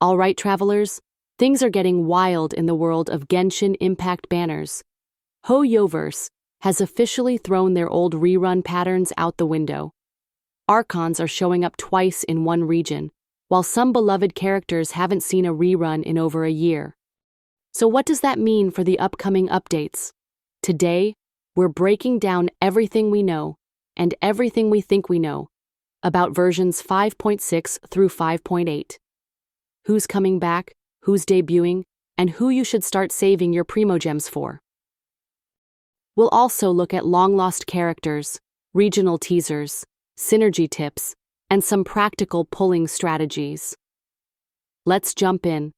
Alright, travelers, things are getting wild in the world of Genshin Impact banners. Hoyoverse has officially thrown their old rerun patterns out the window. Archons are showing up twice in one region, while some beloved characters haven't seen a rerun in over a year. So what does that mean for the upcoming updates? Today, we're breaking down everything we know, and everything we think we know, about versions 5.6 through 5.8. Who's coming back, who's debuting, and who you should start saving your Primogems for. We'll also look at long-lost characters, regional teasers, synergy tips, and some practical pulling strategies. Let's jump in.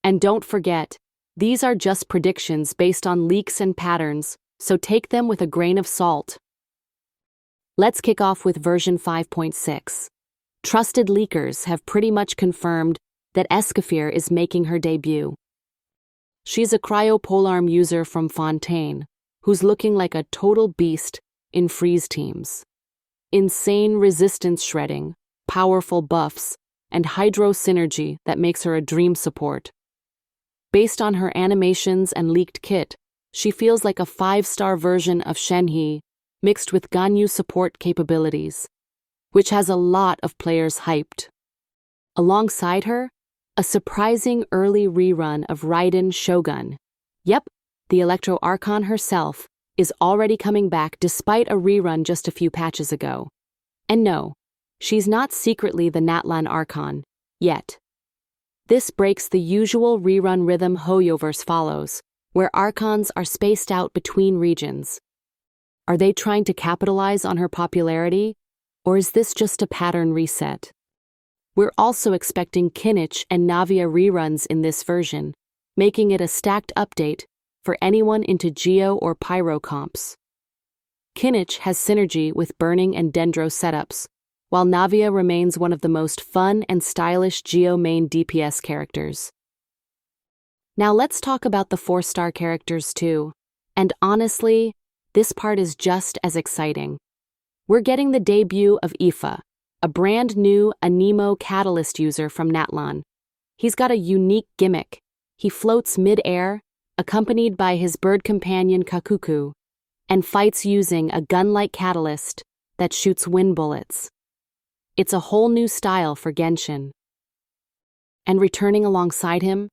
And don't forget, these are just predictions based on leaks and patterns, so take them with a grain of salt. Let's kick off with version 5.6. Trusted leakers have pretty much confirmed that Escafier is making her debut. She's a cryopolarm user from Fontaine, who's looking like a total beast in freeze teams. Insane resistance shredding, powerful buffs, and hydro synergy that makes her a dream support. Based on her animations and leaked kit, she feels like a 5-star version of Shenhe mixed with Ganyu support capabilities, which has a lot of players hyped. Alongside her, a surprising early rerun of Raiden Shogun. Yep, the Electro Archon herself is already coming back despite a rerun just a few patches ago. And no, she's not secretly the Natlan Archon, yet. This breaks the usual rerun rhythm Hoyoverse follows, where Archons are spaced out between regions. Are they trying to capitalize on her popularity, or is this just a pattern reset? We're also expecting Kinich and Navia reruns in this version, making it a stacked update for anyone into Geo or Pyro comps. Kinich has synergy with Burning and Dendro setups, while Navia remains one of the most fun and stylish Geo main DPS characters. Now let's talk about the 4-star characters too, and honestly, this part is just as exciting. We're getting the debut of Aoife, a brand new Anemo Catalyst user from Natlan. He's got a unique gimmick. He floats mid-air, accompanied by his bird companion Kakuku, and fights using a gun-like catalyst that shoots wind bullets. It's a whole new style for Genshin. And returning alongside him,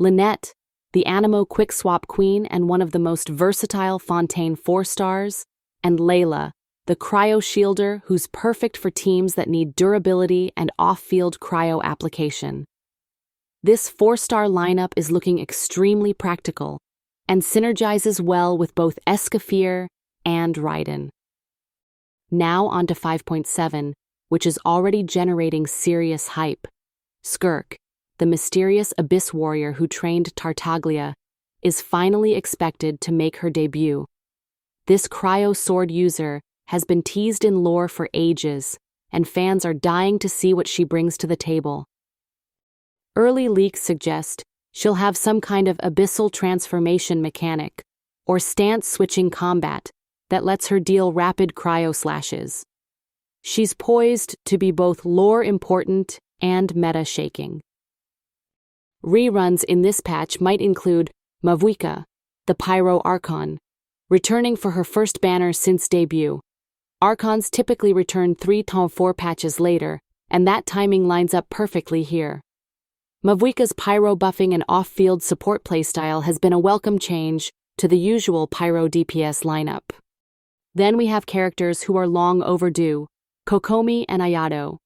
Lynette, the Anemo Quick Swap Queen and one of the most versatile Fontaine 4-stars, and Layla, the Cryo Shielder who's perfect for teams that need durability and off-field cryo application. This 4-star lineup is looking extremely practical and synergizes well with both Escafier and Raiden. Now on to 5.7, which is already generating serious hype. Skirk, the mysterious abyss warrior who trained Tartaglia, is finally expected to make her debut. This cryo sword user has been teased in lore for ages, and fans are dying to see what she brings to the table. Early leaks suggest she'll have some kind of abyssal transformation mechanic, or stance-switching combat, that lets her deal rapid cryo slashes. She's poised to be both lore-important and meta-shaking. Reruns in this patch might include Mavuika, the Pyro Archon, returning for her first banner since debut. Archons typically return 3-4 patches later, and that timing lines up perfectly here. Mavuika's Pyro buffing and off-field support playstyle has been a welcome change to the usual Pyro DPS lineup. Then we have characters who are long overdue, Kokomi and Ayato.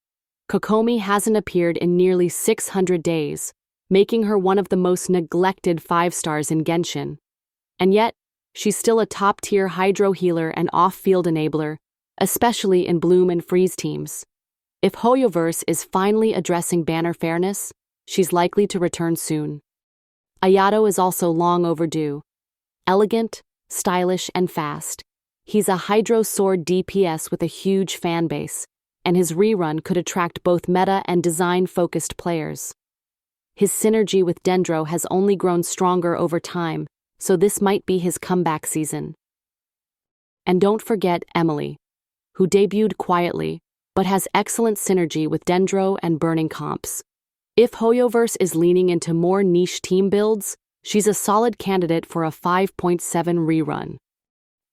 Kokomi hasn't appeared in nearly 600 days, making her one of the most neglected 5-stars in Genshin. And yet, she's still a top-tier hydro healer and off-field enabler, especially in Bloom and Freeze teams. If Hoyoverse is finally addressing banner fairness, she's likely to return soon. Ayato is also long overdue. Elegant, stylish, and fast. He's a hydro sword DPS with a huge fanbase, and his rerun could attract both meta and design-focused players. His synergy with Dendro has only grown stronger over time, so this might be his comeback season. And don't forget Emilie, who debuted quietly, but has excellent synergy with Dendro and Burning comps. If Hoyoverse is leaning into more niche team builds, she's a solid candidate for a 5.7 rerun.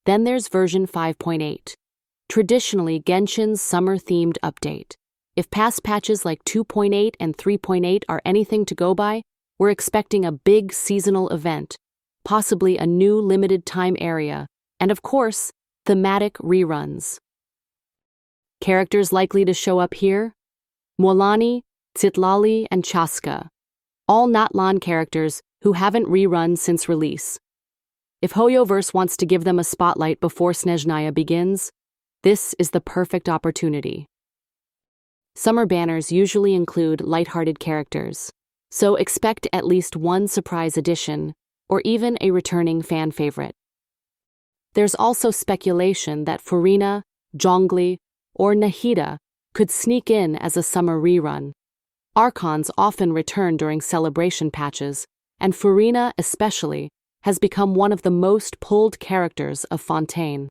Then there's version 5.8. Traditionally Genshin's summer-themed update. If past patches like 2.8 and 3.8 are anything to go by, we're expecting a big seasonal event, possibly a new limited-time area, and of course, thematic reruns. Characters likely to show up here? Mualani, Tsitlali, and Chaska, all Natlan characters who haven't rerun since release. If Hoyoverse wants to give them a spotlight before Snezhnaya begins, this is the perfect opportunity. Summer banners usually include lighthearted characters, so expect at least one surprise addition, or even a returning fan favorite. There's also speculation that Furina, Zhongli, or Nahida could sneak in as a summer rerun. Archons often return during celebration patches, and Furina especially has become one of the most pulled characters of Fontaine.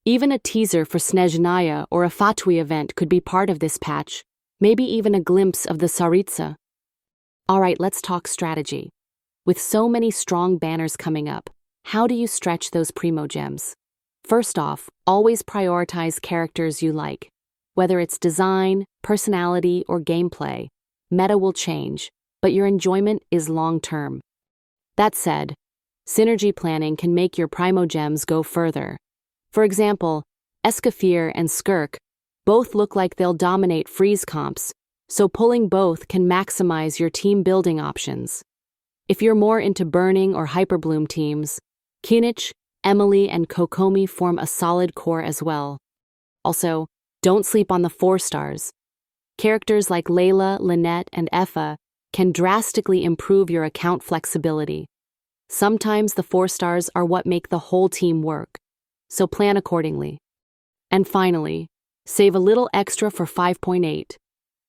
Even a teaser for Snezhnaya or a Fatui event could be part of this patch, maybe even a glimpse of the Tsaritsa. Alright, let's talk strategy. With so many strong banners coming up, how do you stretch those Primogems? First off, always prioritize characters you like. Whether it's design, personality, or gameplay, meta will change, but your enjoyment is long-term. That said, synergy planning can make your Primogems go further. For example, Escafier and Skirk both look like they'll dominate freeze comps, so pulling both can maximize your team building options. If you're more into burning or hyperbloom teams, Kinich, Emilie, and Kokomi form a solid core as well. Also, don't sleep on the 4 stars. Characters like Layla, Lynette, and Effa can drastically improve your account flexibility. Sometimes the 4 stars are what make the whole team work, so plan accordingly. And finally, save a little extra for 5.8.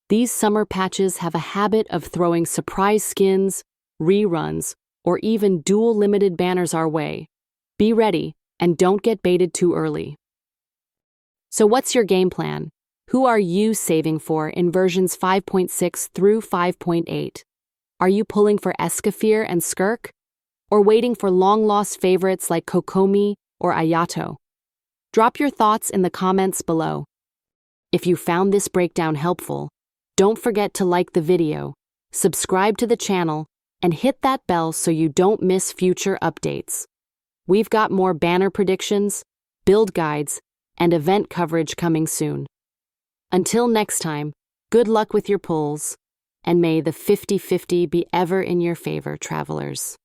These summer patches have a habit of throwing surprise skins, reruns, or even dual limited banners our way. Be ready, and don't get baited too early. So what's your game plan? Who are you saving for in versions 5.6 through 5.8? Are you pulling for Escafier and Skirk? Or waiting for long-lost favorites like Kokomi or Ayato? Drop your thoughts in the comments below. If you found this breakdown helpful, don't forget to like the video, subscribe to the channel, and hit that bell so you don't miss future updates. We've got more banner predictions, build guides, and event coverage coming soon. Until next time, good luck with your pulls, and may the 50-50 be ever in your favor, travelers.